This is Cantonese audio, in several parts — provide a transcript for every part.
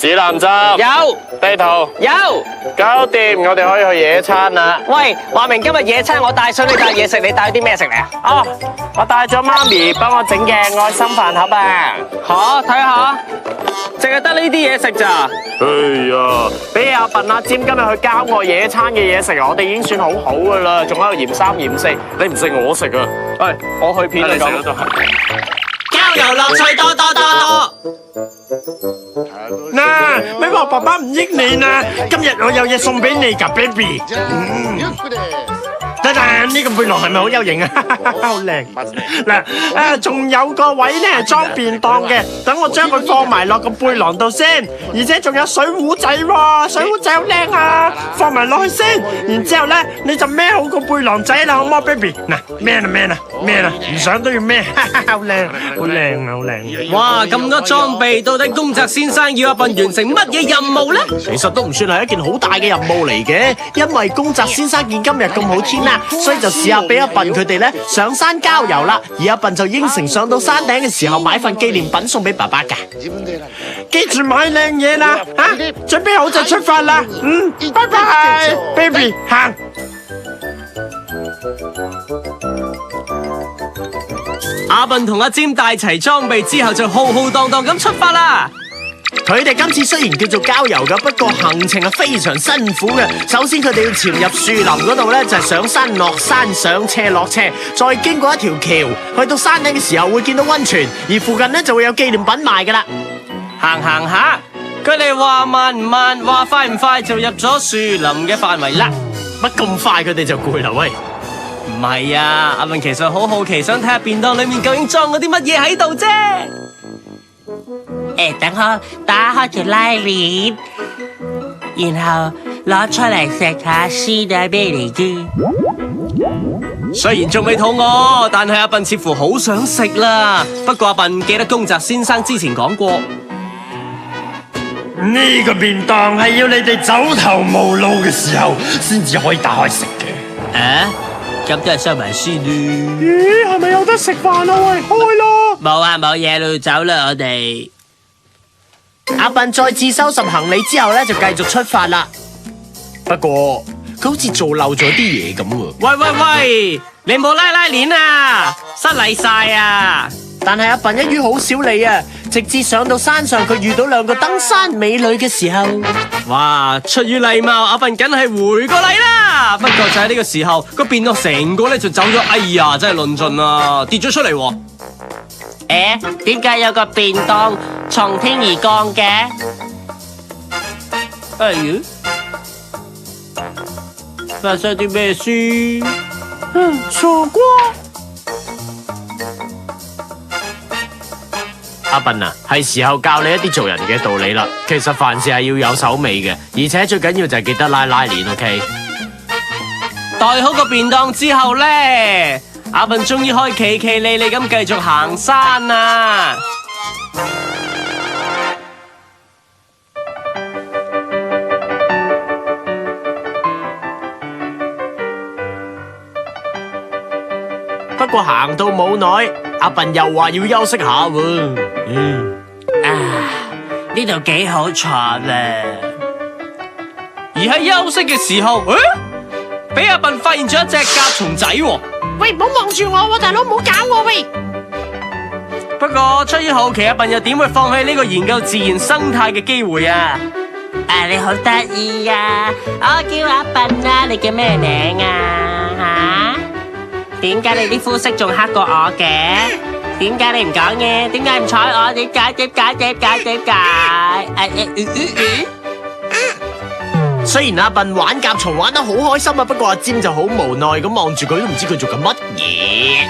指南針有地圖有。搞掂，我哋可以去野餐啦。喂，話明今日野餐我帶水，你帶嘢食，你帶啲咩食嚟啊？哦，我帶咗媽咪幫我整嘅愛心飯盒啊。吓，睇下，淨係得呢啲嘢食咋？哎呀，俾阿笨阿尖今日去郊外野餐嘅嘢食，我哋已經算好好噶啦，仲喺度嫌三嫌四，你唔食我食啊！喂，我去片你咁都係。郊遊樂趣多多多。嗱，你話爸爸唔益你啦，今日我有嘢送俾你㗎 ，baby。等等，呢個背囊係咪好有型啊？好靚。嗱，仲有個位咧係裝便當嘅，等我將佢放埋落個背囊度先。而且仲有水壺仔喎，水壺仔好靚啊，放埋落去先。然之後咧，你就孭好個背囊仔啦，好冇 ，baby？嗱，孭啦，唔想都要孭，好靚，好靚啊，好靚。哇，咁多裝備，到底公澤先生要阿笨完成乜嘢任務呢？其實都唔算係一件好大嘅任務嚟嘅，因為公澤先生見今日咁好天啦，所以就試下俾阿笨佢哋咧上山郊遊啦。而阿笨就應承上到山頂嘅時候買份紀念品送俾爸爸噶。記住買靚嘢啦，準備好就出發啦。拜拜 ，baby， 行。阿笨同阿尖帶齊裝備之後就浩浩蕩蕩咁出發啦。佢哋今次雖然叫做郊遊噶，不過行程係非常辛苦嘅。首先佢哋要潛入樹林嗰度咧，就係上山落山，上斜落斜，再經過一條橋，去到山頂嘅時候會見到溫泉，而附近咧就會有紀念品賣噶啦。行下，佢哋話慢唔慢，話快唔快就入咗樹林嘅範圍啦。乜咁快佢哋就攰啦？喂，唔係啊，阿笨其實好好奇，想睇下便當裏面究竟裝咗啲乜嘢喺度啫。等我打開條拉鏈，然後攞出嚟食下先啊，咩嚟嘅？雖然仲未肚餓，但係阿笨似乎好想食啦。不過阿笨記得公澤先生之前講過，呢個便當係要你哋走投無路嘅時候先至可以打開食嘅。咁都係收埋先啦。咦，係咪有得食飯啊？喂，開咯！冇啊，冇嘢咯，走啦我哋。阿笨再次收拾行李之後咧，就繼續出發啦。不過佢好似做漏咗啲嘢咁喎。喂，你冇拉鏈啊，失禮晒啊！但係阿笨一於好少理啊，直至上到山上，佢遇到兩個登山美女嘅時候，哇！出於禮貌，阿笨梗係回過禮啦。不過就喺呢個時候，個便當成個咧就走咗。哎呀，真係論盡啦，跌咗出嚟喎。點解有個便當從天而降嘅？哎呀，發生啲咩事？傻瓜！阿笨啊，係時候教你一啲做人嘅道理啦。其實凡事係要有手尾嘅，而且最緊要就係記得拉鏈 ，OK？ 袋好個便當之後咧，阿笨終於可以企企理理咁繼續行山啦。不過行到冇耐，阿笨又話要休息下喎。呢度幾好坐啦。而喺休息嘅時候，俾阿笨發現咗一隻甲蟲仔喎。喂，唔好望住我喎，大佬，唔好搞我喂！不過出於好奇，阿笨又點會放棄呢個研究自然生態嘅機會啊？你好得意啊！我叫阿笨啊，你叫咩名啊？點解你啲膚色仲黑過我嘅？點解你唔講嘢？點解唔睬我？點解？雖然阿笨玩甲蟲玩得好開心啊，不過阿尖就好無奈咁望住佢，都唔知佢做緊乜嘢。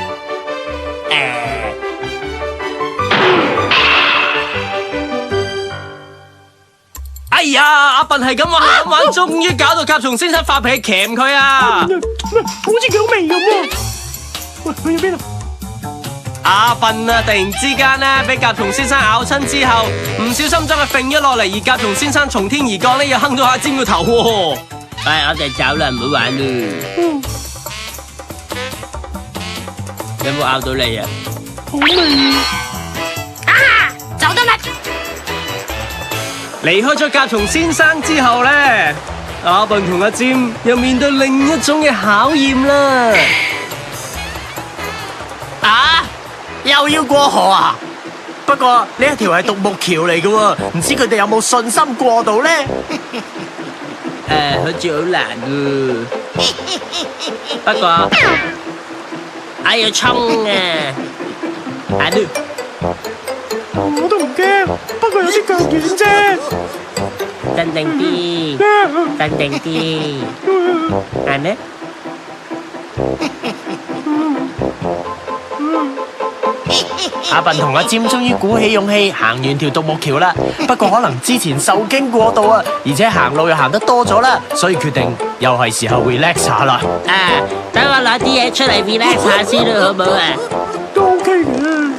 哎呀，阿笨係咁玩，終於搞到甲蟲先生發脾氣鉗佢啊！好似幾好味咁喎。喂，去咗邊度？阿笨啊，突然之間咧，俾甲蟲先生咬親之後，唔小心將佢揈咗落嚟，而甲蟲先生從天而降咧，又哼到阿尖個頭喎。我哋走啦，唔好玩啦。有冇咬到你啊？好味啊！走得啦！離開咗甲蟲先生之後呢，阿笨同阿占又面對另一種嘅考驗啦。啊！又要過河啊？不過呢一條係獨木橋嚟嘅喎，唔知佢哋有冇信心過到呢？好似好難喎。不過我要衝啊！我都唔驚，不過有啲腳軟啫。鎮定啲，鎮定啲。係咩？阿笨同阿占終於鼓起勇氣行完條獨木橋啦，不過可能之前受驚過度啊，而且行路又行得多咗啦，所以決定又係時候 relax 下啦。等我攞啲嘢出嚟 relax 下先啦，好唔好啊？都 OK 嘅。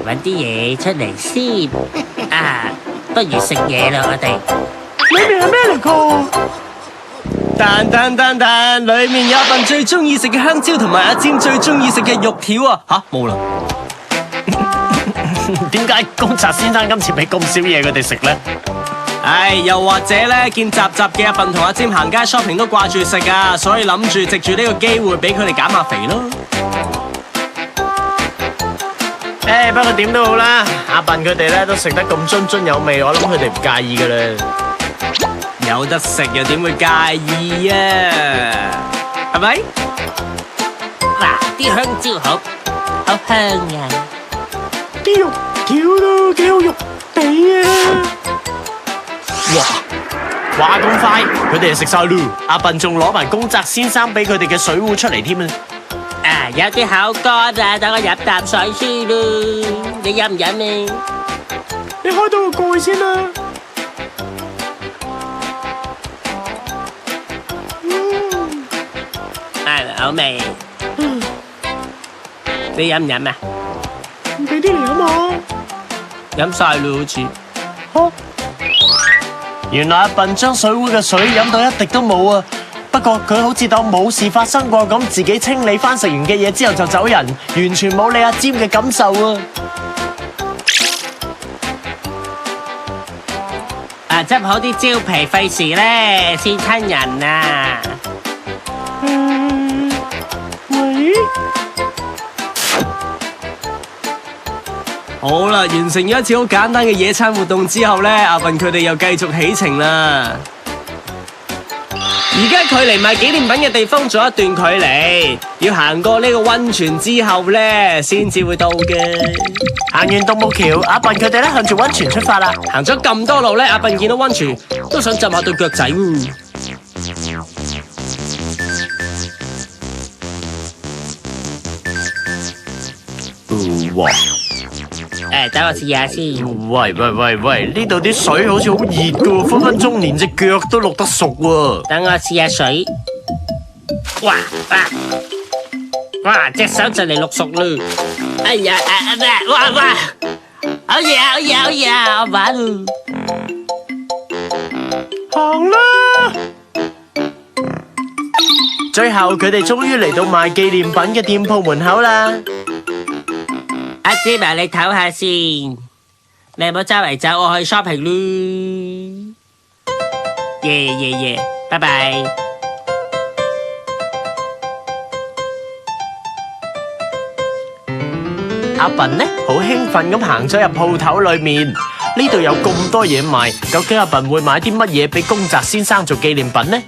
搵啲嘢出嚟先。不如食嘢啦，我哋。裏面係咩嚟㗎？但，裏面有阿笨最中意食嘅香蕉同埋阿占最中意食嘅肉條啊！吓，冇啦。點解公賊先生今次俾咁少嘢佢哋食呢？又或者咧，見集嘅阿笨同阿占行街 shopping 都掛住食啊，所以諗住藉住呢個機會俾佢哋減下肥咯。不過點都好啦，阿笨佢哋咧都食得咁津津有味，我諗佢哋唔介意噶啦。有得食又點會介意啊？係咪？嗱，啲香蕉好香啊！啲肉條都幾好肉地啊！哇，話咁快，佢哋就食晒咯。阿笨仲攞埋公賊先生俾佢哋嘅水壺出嚟添啊！有啲口乾啊，等我飲啖水先咯。你飲唔飲啊？你開到個蓋先啦。好味。你飲唔飲啊？俾啲嚟好冇？飲晒咯，好似。好。原來阿笨將水壺嘅水飲到一滴都冇啊！不過佢好似當冇事發生過咁，自己清理翻食完嘅嘢之後就走人，完全冇理阿占嘅感受啊！執好啲蕉皮，費事咧先親人啊！喂，好啦，完成咗一次好簡單嘅野餐活動之後呢，阿笨佢哋又繼續起程啦。而家距離買紀念品嘅地方仲有一段距離，要行過呢個溫泉之後呢，先至會到嘅。行完獨木橋，阿笨佢哋咧向住溫泉出發啦。行咗咁多路呢，阿笨見到溫泉都想浸下對腳仔喎。哇！等我試下先。喂，呢度啲水好似好熱噶，分分鐘連隻腳都淥得熟喎。等我試下水。哇！隻手就嚟淥熟啦。哎呀，哇！好嘢，我玩咯。行啦。最後佢哋終於嚟到賣紀念品嘅店鋪門口啦。阿芝麻，你唞下先，你唔好周圍走，我去 shopping 咯。耶，拜拜。阿笨呢，好興奮咁行咗入鋪頭裏面，呢度有咁多嘢賣，究竟阿笨會買啲乜嘢俾公賊先生做紀念品呢？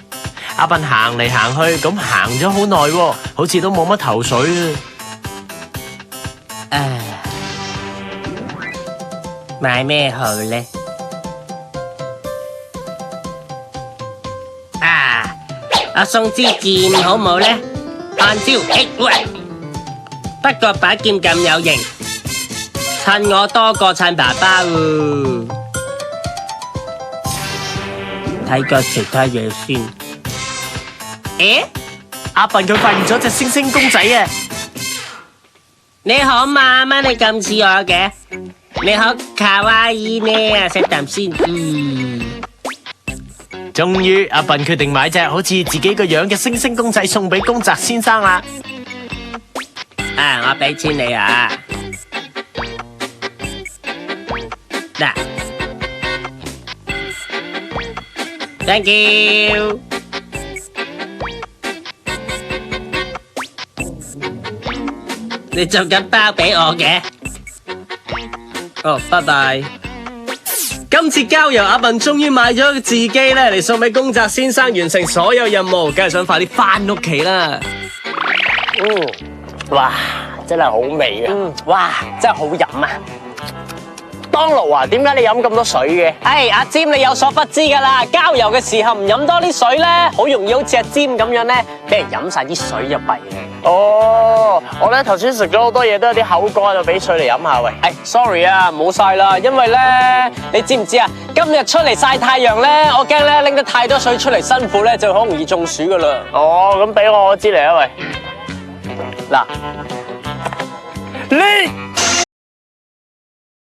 阿笨行嚟行去，咁行咗好耐喎，好似都冇乜頭緒啊！買咩好呢？我送支劍好唔好呢？按招，喂！不過把劍咁有型，襯我多過襯爸爸喎。睇個其他嘢先。阿笨佢發現咗隻星星公仔啊！你好嘛，乜你咁似我嘅？你好卡哇伊呢，食啖先。終於阿笨決定買隻好似自己個樣嘅星星公仔送俾公賊先生啦。我俾錢你啊！嗱，thank you。你做緊包俾我嘅？哦，拜拜。今次郊遊阿笨終於買咗個自己咧嚟送俾宮澤先生完成所有任務，梗係想快啲翻屋企啦。哇，真係好味啊！哇，真係好飲啊！當勞啊，點解你飲咁多水嘅？唉，阿尖你有所不知噶啦，郊遊嘅時候唔飲多啲水咧，好容易好似阿尖咁樣咧，俾人飲晒啲水入嚟嘅。哦，我咧頭先食咗好多嘢，都有啲口乾，就俾水嚟飲下喂。唉 sorry 啊，冇晒啦，因為咧，你知唔知啊？今日出嚟曬太陽咧，我驚咧拎得太多水出嚟辛苦咧，就好容易中暑噶啦。哦，咁俾我支嚟啊喂。嗱，呢